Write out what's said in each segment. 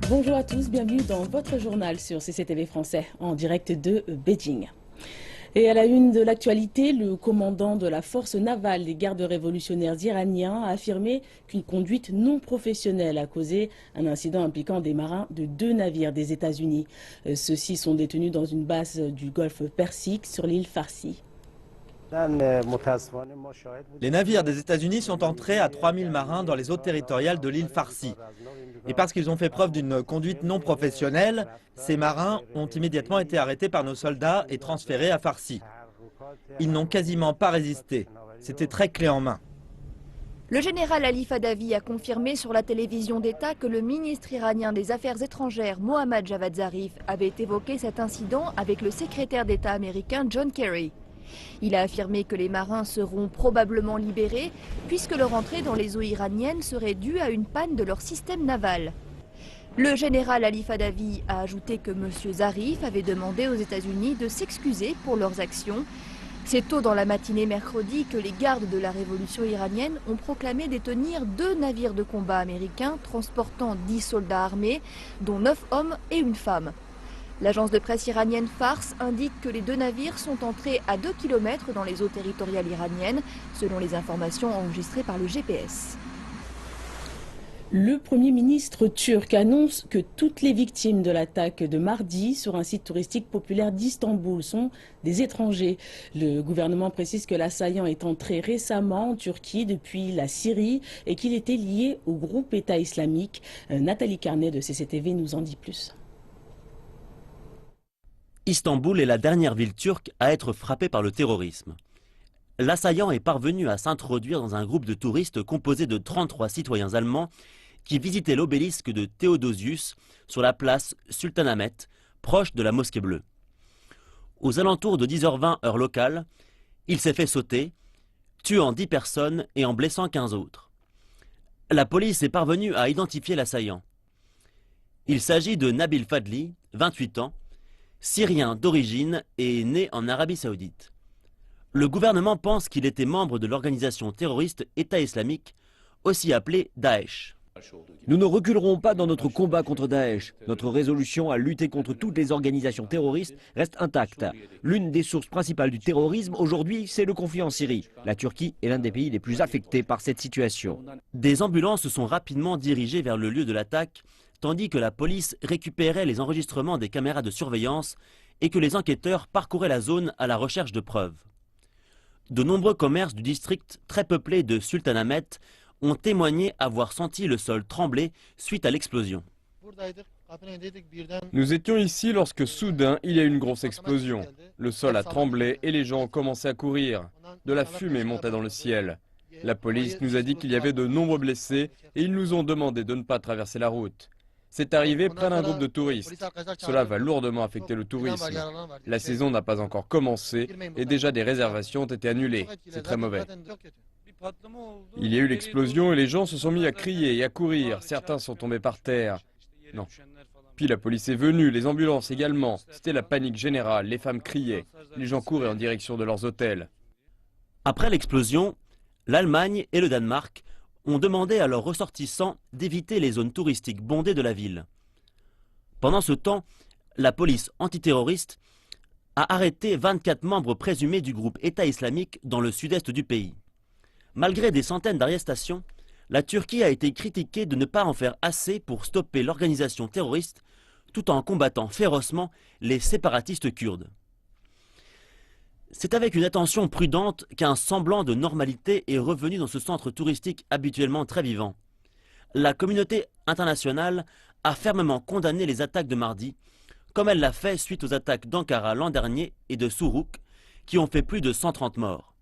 Bonjour à tous, bienvenue dans votre journal sur CCTV français en direct de Beijing. Et à la une de l'actualité, le commandant de la force navale des gardes révolutionnaires iraniens a affirmé qu'une conduite non professionnelle a causé un incident impliquant des marins de 2 navires des États-Unis. Ceux-ci sont détenus dans une base du golfe Persique sur l'île Farsi. Les navires des États-Unis sont entrés à 3000 marins dans les eaux territoriales de l'île Farsi. Et parce qu'ils ont fait preuve d'une conduite non professionnelle, ces marins ont immédiatement été arrêtés par nos soldats et transférés à Farsi. Ils n'ont quasiment pas résisté. C'était très clé en main. Le général Ali Fadavi a confirmé sur la télévision d'État que le ministre iranien des Affaires étrangères, Mohammad Javad Zarif, avait évoqué cet incident avec le secrétaire d'État américain John Kerry. Il a affirmé que les marins seront probablement libérés puisque leur entrée dans les eaux iraniennes serait due à une panne de leur système naval. Le général Ali Fadavi a ajouté que M. Zarif avait demandé aux États-Unis de s'excuser pour leurs actions. C'est tôt dans la matinée mercredi que les gardes de la révolution iranienne ont proclamé détenir 2 navires de combat américains transportant 10 soldats armés, dont 9 hommes et une femme. L'agence de presse iranienne Fars indique que les 2 navires sont entrés à 2 km dans les eaux territoriales iraniennes, selon les informations enregistrées par le GPS. Le Premier ministre turc annonce que toutes les victimes de l'attaque de mardi sur un site touristique populaire d'Istanbul sont des étrangers. Le gouvernement précise que l'assaillant est entré récemment en Turquie depuis la Syrie et qu'il était lié au groupe État islamique. Nathalie Carnet de CCTV nous en dit plus. Istanbul est la dernière ville turque à être frappée par le terrorisme. L'assaillant est parvenu à s'introduire dans un groupe de touristes composé de 33 citoyens allemands qui visitaient l'obélisque de Théodosius sur la place Sultanahmet, proche de la Mosquée Bleue. Aux alentours de 10h20 heure locale, il s'est fait sauter, tuant 10 personnes et en blessant 15 autres. La police est parvenue à identifier l'assaillant. Il s'agit de Nabil Fadli, 28 ans, Syrien d'origine et né en Arabie Saoudite. Le gouvernement pense qu'il était membre de l'organisation terroriste État islamique, aussi appelée Daesh. Nous ne reculerons pas dans notre combat contre Daesh. Notre résolution à lutter contre toutes les organisations terroristes reste intacte. L'une des sources principales du terrorisme aujourd'hui, c'est le conflit en Syrie. La Turquie est l'un des pays les plus affectés par cette situation. Des ambulances se sont rapidement dirigées vers le lieu de l'attaque, tandis que la police récupérait les enregistrements des caméras de surveillance et que les enquêteurs parcouraient la zone à la recherche de preuves. De nombreux commerces du district très peuplé de Sultanahmet ont témoigné avoir senti le sol trembler suite à l'explosion. Nous étions ici lorsque soudain il y a eu une grosse explosion. Le sol a tremblé et les gens ont commencé à courir. De la fumée montait dans le ciel. La police nous a dit qu'il y avait de nombreux blessés et ils nous ont demandé de ne pas traverser la route. C'est arrivé près d'un groupe de touristes. Cela va lourdement affecter le tourisme. La saison n'a pas encore commencé et déjà des réservations ont été annulées. C'est très mauvais. Il y a eu l'explosion et les gens se sont mis à crier et à courir. Certains sont tombés par terre. Non. Puis la police est venue, les ambulances également. C'était la panique générale, les femmes criaient. Les gens couraient en direction de leurs hôtels. Après l'explosion, l'Allemagne et le Danemark ont demandé à leurs ressortissants d'éviter les zones touristiques bondées de la ville. Pendant ce temps, la police antiterroriste a arrêté 24 membres présumés du groupe État islamique dans le sud-est du pays. Malgré des centaines d'arrestations, la Turquie a été critiquée de ne pas en faire assez pour stopper l'organisation terroriste tout en combattant férocement les séparatistes kurdes. C'est avec une attention prudente qu'un semblant de normalité est revenu dans ce centre touristique habituellement très vivant. La communauté internationale a fermement condamné les attaques de mardi, comme elle l'a fait suite aux attaques d'Ankara l'an dernier et de Suruk, qui ont fait plus de 130 morts.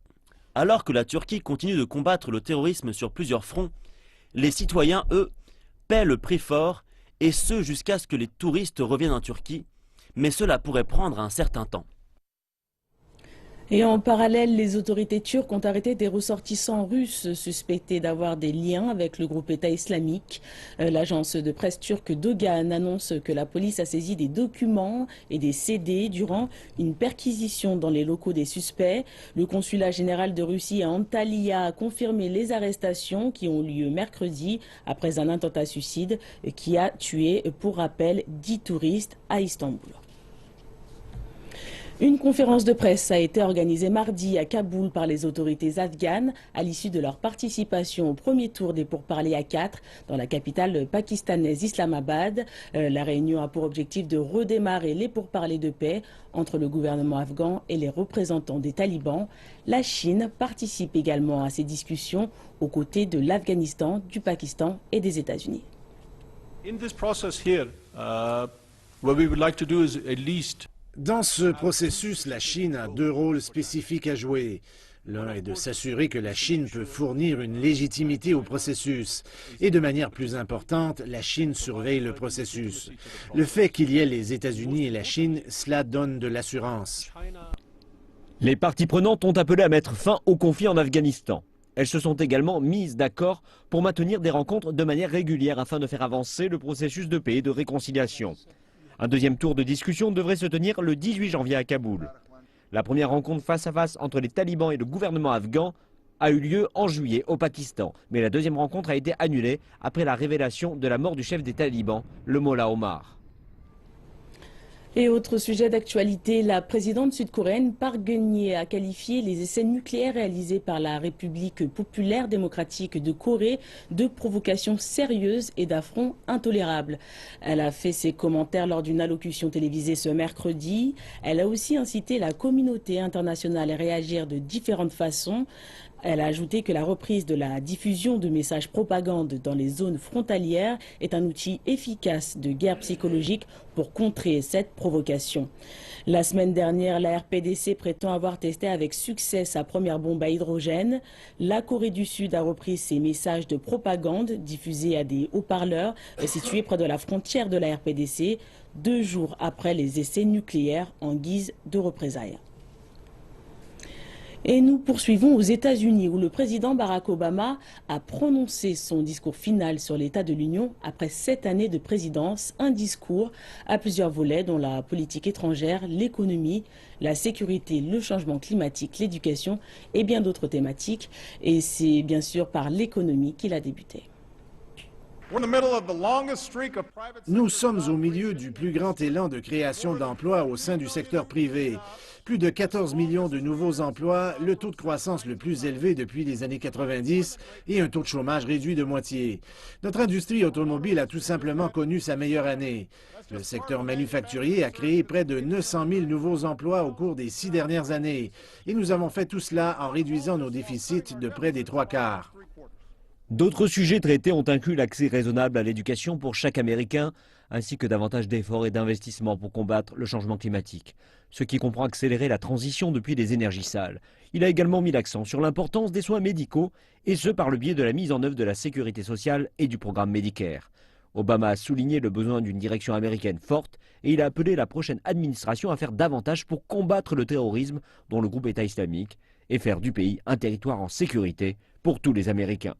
Alors que la Turquie continue de combattre le terrorisme sur plusieurs fronts, les citoyens, eux, paient le prix fort, et ce jusqu'à ce que les touristes reviennent en Turquie, mais cela pourrait prendre un certain temps. Et en parallèle, les autorités turques ont arrêté des ressortissants russes suspectés d'avoir des liens avec le groupe État islamique. L'agence de presse turque Dogan annonce que la police a saisi des documents et des CD durant une perquisition dans les locaux des suspects. Le consulat général de Russie à Antalya a confirmé les arrestations qui ont lieu mercredi après un attentat suicide qui a tué, pour rappel, 10 touristes à Istanbul. Une conférence de presse a été organisée mardi à Kaboul par les autorités afghanes à l'issue de leur participation au premier tour des pourparlers à 4 dans la capitale pakistanaise Islamabad. La réunion a pour objectif de redémarrer les pourparlers de paix entre le gouvernement afghan et les représentants des talibans. La Chine participe également à ces discussions aux côtés de l'Afghanistan, du Pakistan et des États-Unis. Dans ce processus, la Chine a deux rôles spécifiques à jouer. L'un est de s'assurer que la Chine peut fournir une légitimité au processus. Et de manière plus importante, la Chine surveille le processus. Le fait qu'il y ait les États-Unis et la Chine, cela donne de l'assurance. Les parties prenantes ont appelé à mettre fin au conflit en Afghanistan. Elles se sont également mises d'accord pour maintenir des rencontres de manière régulière afin de faire avancer le processus de paix et de réconciliation. Un deuxième tour de discussion devrait se tenir le 18 janvier à Kaboul. La première rencontre face à face entre les talibans et le gouvernement afghan a eu lieu en juillet au Pakistan. Mais la deuxième rencontre a été annulée après la révélation de la mort du chef des talibans, le Mollah Omar. Et autre sujet d'actualité, la présidente sud-coréenne Park Geun-hye a qualifié les essais nucléaires réalisés par la République populaire démocratique de Corée de provocations sérieuses et d'affronts intolérables. Elle a fait ses commentaires lors d'une allocution télévisée ce mercredi. Elle a aussi incité la communauté internationale à réagir de différentes façons. Elle a ajouté que la reprise de la diffusion de messages propagande dans les zones frontalières est un outil efficace de guerre psychologique pour contrer cette provocation. La semaine dernière, la RPDC prétend avoir testé avec succès sa première bombe à hydrogène. La Corée du Sud a repris ses messages de propagande diffusés à des haut-parleurs situés près de la frontière de la RPDC, 2 jours après les essais nucléaires en guise de représailles. Et nous poursuivons aux États-Unis où le président Barack Obama a prononcé son discours final sur l'état de l'Union après 7 années de présidence. Un discours à plusieurs volets dont la politique étrangère, l'économie, la sécurité, le changement climatique, l'éducation et bien d'autres thématiques. Et c'est bien sûr par l'économie qu'il a débuté. Nous sommes au milieu du plus grand élan de création d'emplois au sein du secteur privé. Plus de 14 millions de nouveaux emplois, le taux de croissance le plus élevé depuis les années 90 et un taux de chômage réduit de moitié. Notre industrie automobile a tout simplement connu sa meilleure année. Le secteur manufacturier a créé près de 900 000 nouveaux emplois au cours des 6 dernières années. Et nous avons fait tout cela en réduisant nos déficits de près des 3/4. D'autres sujets traités ont inclus l'accès raisonnable à l'éducation pour chaque Américain, ainsi que davantage d'efforts et d'investissements pour combattre le changement climatique, ce qui comprend accélérer la transition depuis les énergies sales. Il a également mis l'accent sur l'importance des soins médicaux, et ce par le biais de la mise en œuvre de la sécurité sociale et du programme Medicare. Obama a souligné le besoin d'une direction américaine forte et il a appelé la prochaine administration à faire davantage pour combattre le terrorisme, dont le groupe État islamique, et faire du pays un territoire en sécurité pour tous les Américains.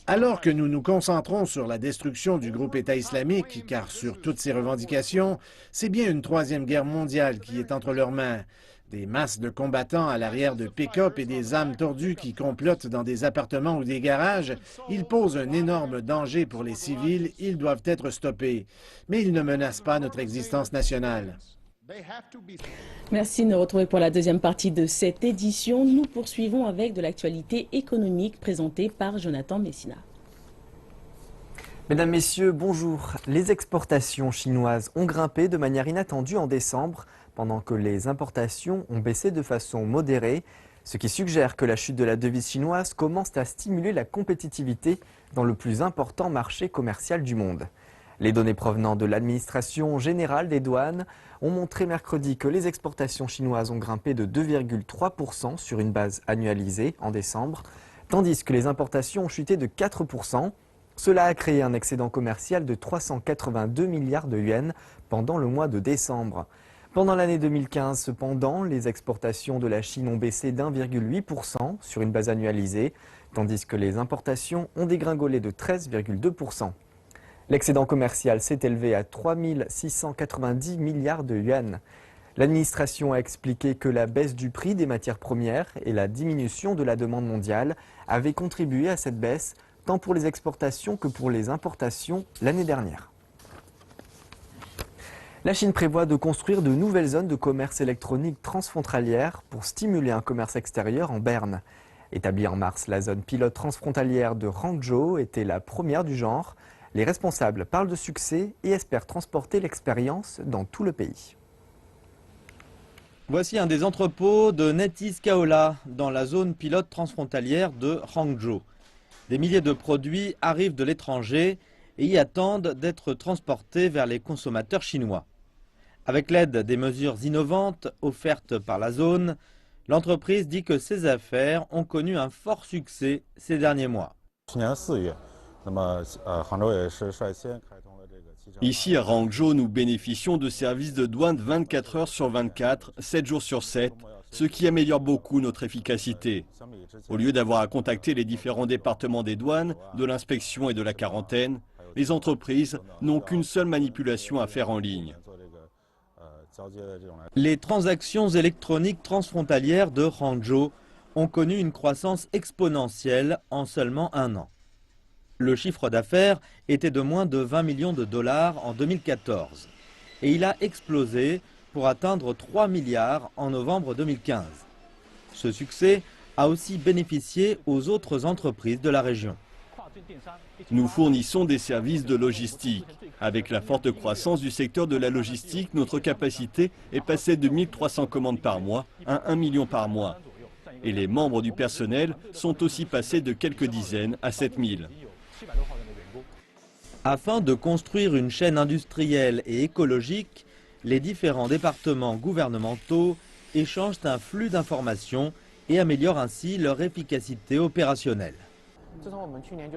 Alors que nous nous concentrons sur la destruction du groupe État islamique, car sur toutes ces revendications, c'est bien une 3e guerre mondiale qui est entre leurs mains. Des masses de combattants à l'arrière de pick-up et des âmes tordues qui complotent dans des appartements ou des garages, ils posent un énorme danger pour les civils, ils doivent être stoppés. Mais ils ne menacent pas notre existence nationale. Merci de nous retrouver pour la deuxième partie de cette édition. Nous poursuivons avec de l'actualité économique présentée par Jonathan Messina. Mesdames, Messieurs, bonjour. Les exportations chinoises ont grimpé de manière inattendue en décembre, pendant que les importations ont baissé de façon modérée, ce qui suggère que la chute de la devise chinoise commence à stimuler la compétitivité dans le plus important marché commercial du monde. Les données provenant de l'administration générale des douanes ont montré mercredi que les exportations chinoises ont grimpé de 2,3% sur une base annualisée en décembre, tandis que les importations ont chuté de 4%. Cela a créé un excédent commercial de 382 milliards de yuans pendant le mois de décembre. Pendant l'année 2015, cependant, les exportations de la Chine ont baissé d'1,8% sur une base annualisée, tandis que les importations ont dégringolé de 13,2%. L'excédent commercial s'est élevé à 3 690 milliards de yuan. L'administration a expliqué que la baisse du prix des matières premières et la diminution de la demande mondiale avaient contribué à cette baisse, tant pour les exportations que pour les importations l'année dernière. La Chine prévoit de construire de nouvelles zones de commerce électronique transfrontalières pour stimuler un commerce extérieur en berne. Établie en mars, la zone pilote transfrontalière de Hangzhou était la première du genre. Les responsables parlent de succès et espèrent transporter l'expérience dans tout le pays. Voici un des entrepôts de NetEase Kaola dans la zone pilote transfrontalière de Hangzhou. Des milliers de produits arrivent de l'étranger et y attendent d'être transportés vers les consommateurs chinois. Avec l'aide des mesures innovantes offertes par la zone, l'entreprise dit que ses affaires ont connu un fort succès ces derniers mois. Ici à Hangzhou, nous bénéficions de services de douane 24 heures sur 24, 7 jours sur 7, ce qui améliore beaucoup notre efficacité. Au lieu d'avoir à contacter les différents départements des douanes, de l'inspection et de la quarantaine, les entreprises n'ont qu'une seule manipulation à faire en ligne. Les transactions électroniques transfrontalières de Hangzhou ont connu une croissance exponentielle en seulement un an. Le chiffre d'affaires était de moins de 20 millions de dollars en 2014 et il a explosé pour atteindre 3 milliards en novembre 2015. Ce succès a aussi bénéficié aux autres entreprises de la région. Nous fournissons des services de logistique. Avec la forte croissance du secteur de la logistique, notre capacité est passée de 1300 commandes par mois à 1 million par mois. Et les membres du personnel sont aussi passés de quelques dizaines à 7000. Afin de construire une chaîne industrielle et écologique, les différents départements gouvernementaux échangent un flux d'informations et améliorent ainsi leur efficacité opérationnelle.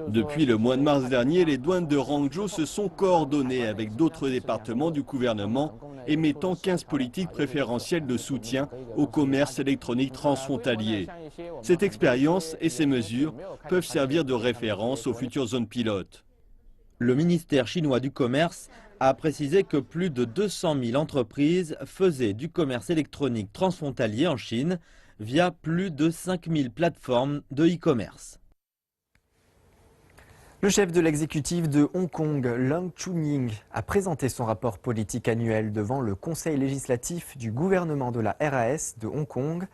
Depuis le mois de mars dernier, les douanes de Hangzhou se sont coordonnées avec d'autres départements du gouvernement, émettant 15 politiques préférentielles de soutien au commerce électronique transfrontalier. Cette expérience et ces mesures peuvent servir de référence aux futures zones pilotes. Le ministère chinois du commerce a précisé que plus de 200 000 entreprises faisaient du commerce électronique transfrontalier en Chine via plus de 5 000 plateformes de e-commerce. Le chef de l'exécutif de Hong Kong, Leung Chun-ying, a présenté son rapport politique annuel devant le Conseil législatif du gouvernement de la RAS de Hong Kong.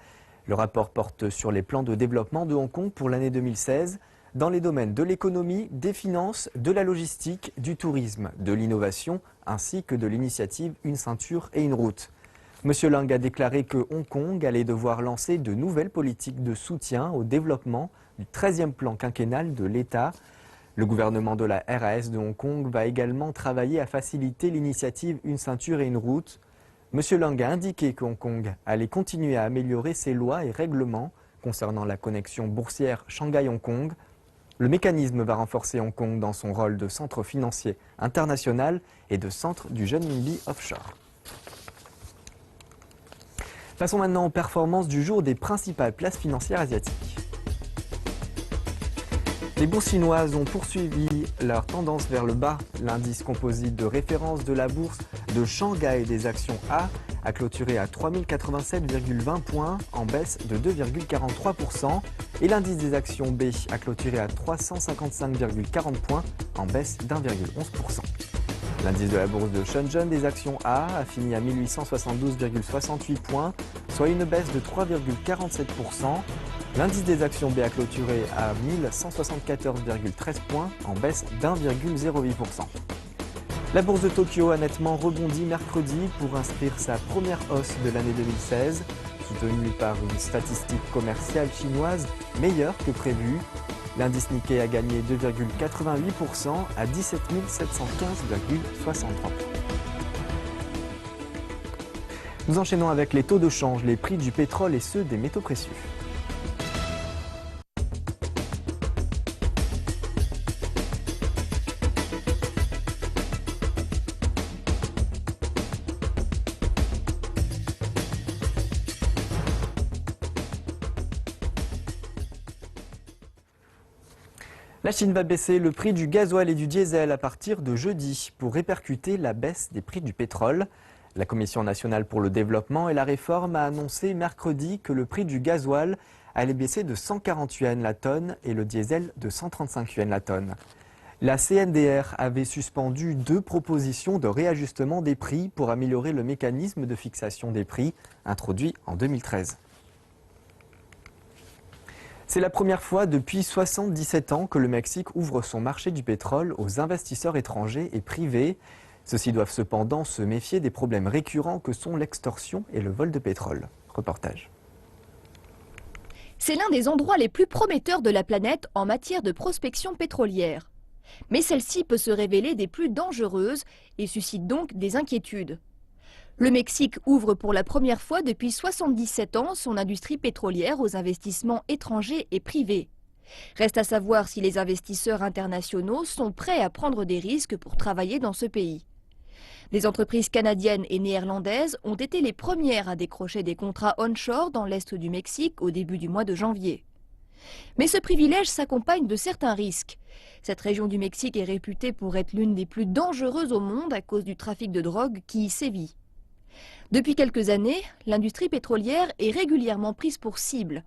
Le rapport porte sur les plans de développement de Hong Kong pour l'année 2016 dans les domaines de l'économie, des finances, de la logistique, du tourisme, de l'innovation ainsi que de l'initiative Une ceinture et une route. Monsieur Leung a déclaré que Hong Kong allait devoir lancer de nouvelles politiques de soutien au développement du 13e plan quinquennal de l'État. Le gouvernement de la RAS de Hong Kong va également travailler à faciliter l'initiative Une ceinture et une route. Monsieur Leung a indiqué que Hong Kong allait continuer à améliorer ses lois et règlements concernant la connexion boursière Shanghai-Hong Kong. Le mécanisme va renforcer Hong Kong dans son rôle de centre financier international et de centre du renminbi offshore. Passons maintenant aux performances du jour des principales places financières asiatiques. Les bourses chinoises ont poursuivi leur tendance vers le bas. L'indice composite de référence de la bourse de Shanghai des actions A a clôturé à 3087,20 points en baisse de 2,43% et l'indice des actions B a clôturé à 355,40 points en baisse d'1,11%. L'indice de la bourse de Shenzhen des actions A fini à 1872,68 points, soit une baisse de 3,47%. L'indice des actions B a clôturé à 1174,13 points, en baisse d'1,08%. La bourse de Tokyo a nettement rebondi mercredi pour inscrire sa première hausse de l'année 2016, soutenue par une statistique commerciale chinoise meilleure que prévu. L'indice Nikkei a gagné 2,88% à 17 715,63 points. Nous enchaînons avec les taux de change, les prix du pétrole et ceux des métaux précieux. La Chine va baisser le prix du gasoil et du diesel à partir de jeudi pour répercuter la baisse des prix du pétrole. La Commission nationale pour le développement et la réforme a annoncé mercredi que le prix du gasoil allait baisser de 140 yuan la tonne et le diesel de 135 yuan la tonne. La CNDR avait suspendu 2 propositions de réajustement des prix pour améliorer le mécanisme de fixation des prix introduit en 2013. C'est la première fois depuis 77 ans que le Mexique ouvre son marché du pétrole aux investisseurs étrangers et privés. Ceux-ci doivent cependant se méfier des problèmes récurrents que sont l'extorsion et le vol de pétrole. Reportage. C'est l'un des endroits les plus prometteurs de la planète en matière de prospection pétrolière. Mais celle-ci peut se révéler des plus dangereuses et suscite donc des inquiétudes. Le Mexique ouvre pour la première fois depuis 77 ans son industrie pétrolière aux investissements étrangers et privés. Reste à savoir si les investisseurs internationaux sont prêts à prendre des risques pour travailler dans ce pays. Des entreprises canadiennes et néerlandaises ont été les premières à décrocher des contrats onshore dans l'est du Mexique au début du mois de janvier. Mais ce privilège s'accompagne de certains risques. Cette région du Mexique est réputée pour être l'une des plus dangereuses au monde à cause du trafic de drogue qui y sévit. Depuis quelques années, l'industrie pétrolière est régulièrement prise pour cible.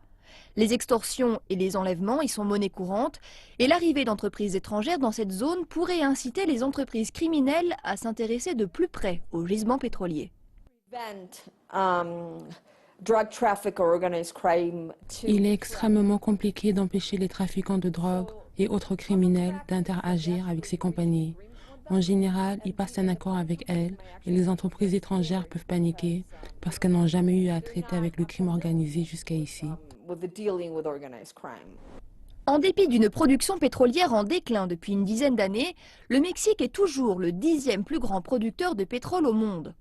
Les extorsions et les enlèvements y sont monnaie courante et l'arrivée d'entreprises étrangères dans cette zone pourrait inciter les entreprises criminelles à s'intéresser de plus près aux gisements pétroliers. Il est extrêmement compliqué d'empêcher les trafiquants de drogue et autres criminels d'interagir avec ces compagnies. En général, ils passent un accord avec elles et les entreprises étrangères peuvent paniquer parce qu'elles n'ont jamais eu à traiter avec le crime organisé jusqu'à ici. En dépit d'une production pétrolière en déclin depuis une dizaine d'années, le Mexique est toujours le 10e plus grand producteur de pétrole au monde.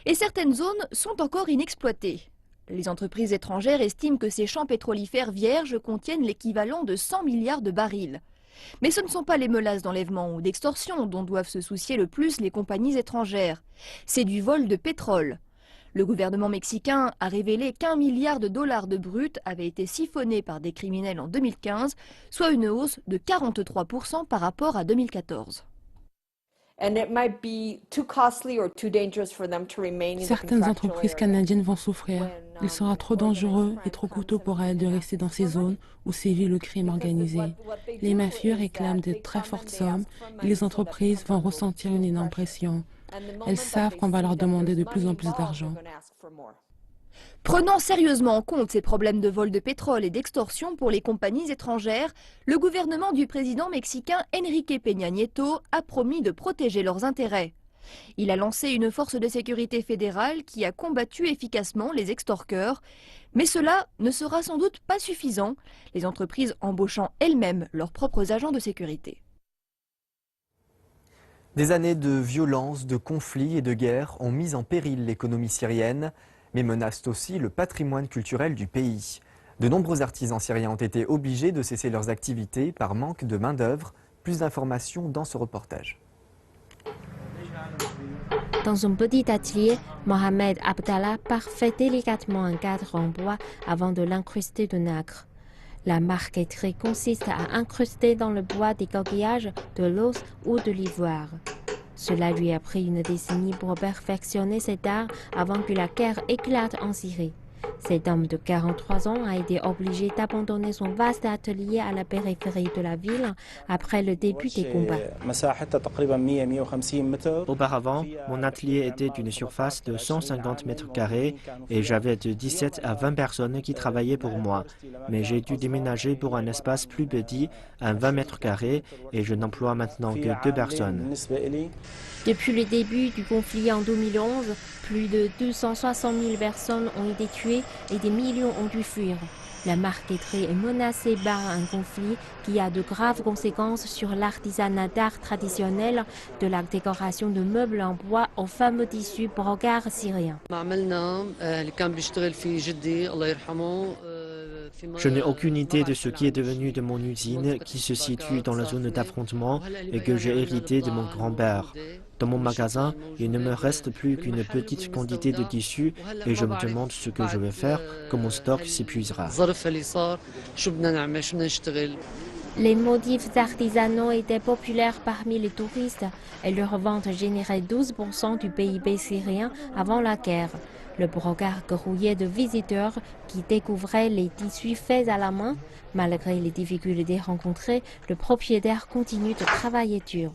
Et certaines zones sont encore inexploitées. Les entreprises étrangères estiment que ces champs pétrolifères vierges contiennent l'équivalent de 100 milliards de barils. Mais ce ne sont pas les menaces d'enlèvement ou d'extorsion dont doivent se soucier le plus les compagnies étrangères. C'est du vol de pétrole. Le gouvernement mexicain a révélé qu'1 milliard de dollars de brut avait été siphonné par des criminels en 2015, soit une hausse de 43% par rapport à 2014. Certaines entreprises canadiennes vont souffrir. Il sera trop dangereux et trop coûteux pour elles de rester dans ces zones où sévit le crime organisé. Les mafieux réclament de très fortes sommes et les entreprises vont ressentir une énorme pression. Elles savent qu'on va leur demander de plus en plus d'argent. Prenant sérieusement en compte ces problèmes de vol de pétrole et d'extorsion pour les compagnies étrangères, le gouvernement du président mexicain Enrique Peña Nieto a promis de protéger leurs intérêts. Il a lancé une force de sécurité fédérale qui a combattu efficacement les extorqueurs. Mais cela ne sera sans doute pas suffisant, les entreprises embauchant elles-mêmes leurs propres agents de sécurité. Des années de violence, de conflits et de guerres ont mis en péril l'économie syrienne, mais menacent aussi le patrimoine culturel du pays. De nombreux artisans syriens ont été obligés de cesser leurs activités par manque de main-d'œuvre. Plus d'informations dans ce reportage. Dans un petit atelier, Mohamed Abdallah parfait délicatement un cadre en bois avant de l'incruster de nacre. La marqueterie consiste à incruster dans le bois des coquillages, de l'os ou de l'ivoire. Cela lui a pris une décennie pour perfectionner cet art avant que la guerre éclate en Syrie. Cet homme de 43 ans a été obligé d'abandonner son vaste atelier à la périphérie de la ville après le début des combats. Auparavant, mon atelier était d'une surface de 150 mètres carrés et j'avais de 17 à 20 personnes qui travaillaient pour moi. Mais j'ai dû déménager pour un espace plus petit, à 20 mètres carrés, et je n'emploie maintenant que 2 personnes. Depuis le début du conflit en 2011, plus de 260 000 personnes ont été tuées et des millions ont dû fuir. La marqueterie est menacée par un conflit qui a de graves conséquences sur l'artisanat d'art traditionnel, de la décoration de meubles en bois au fameux tissu brocart syrien. Je n'ai aucune idée de ce qui est devenu de mon usine qui se situe dans la zone d'affrontement et que j'ai hérité de mon grand-père. Dans mon magasin, il ne me reste plus qu'une petite quantité de tissu et je me demande ce que je vais faire quand mon stock s'épuisera. Les motifs artisanaux étaient populaires parmi les touristes et leur vente générait 12% du PIB syrien avant la guerre. Le brocart grouillait de visiteurs qui découvraient les tissus faits à la main. Malgré les difficultés rencontrées, le propriétaire continue de travailler dur.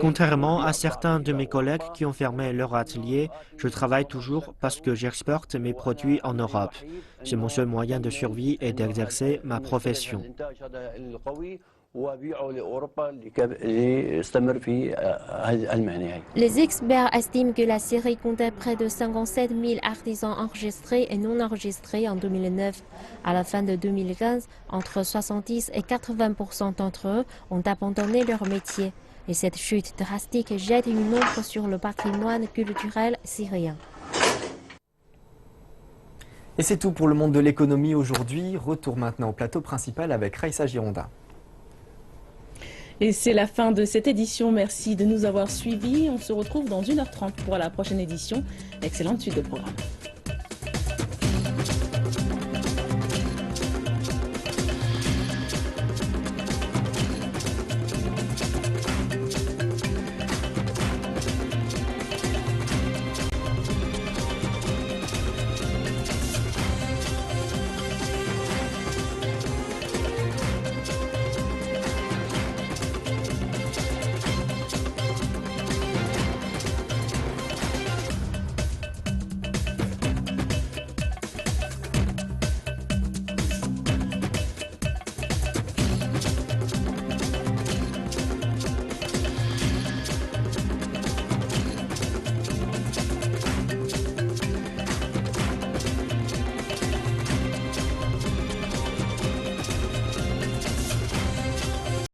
Contrairement à certains de mes collègues qui ont fermé leur atelier, je travaille toujours parce que j'exporte mes produits en Europe. C'est mon seul moyen de survie et d'exercer ma profession. Les experts estiment que la Syrie comptait près de 57 000 artisans enregistrés et non enregistrés en 2009. À la fin de 2015, entre 70 et 80% d'entre eux ont abandonné leur métier. Et cette chute drastique jette une ombre sur le patrimoine culturel syrien. Et c'est tout pour le monde de l'économie aujourd'hui. Retour maintenant au plateau principal avec Raïssa Girondin. Et c'est la fin de cette édition. Merci de nous avoir suivis. On se retrouve dans 1h30 pour la prochaine édition. Excellente suite de programme.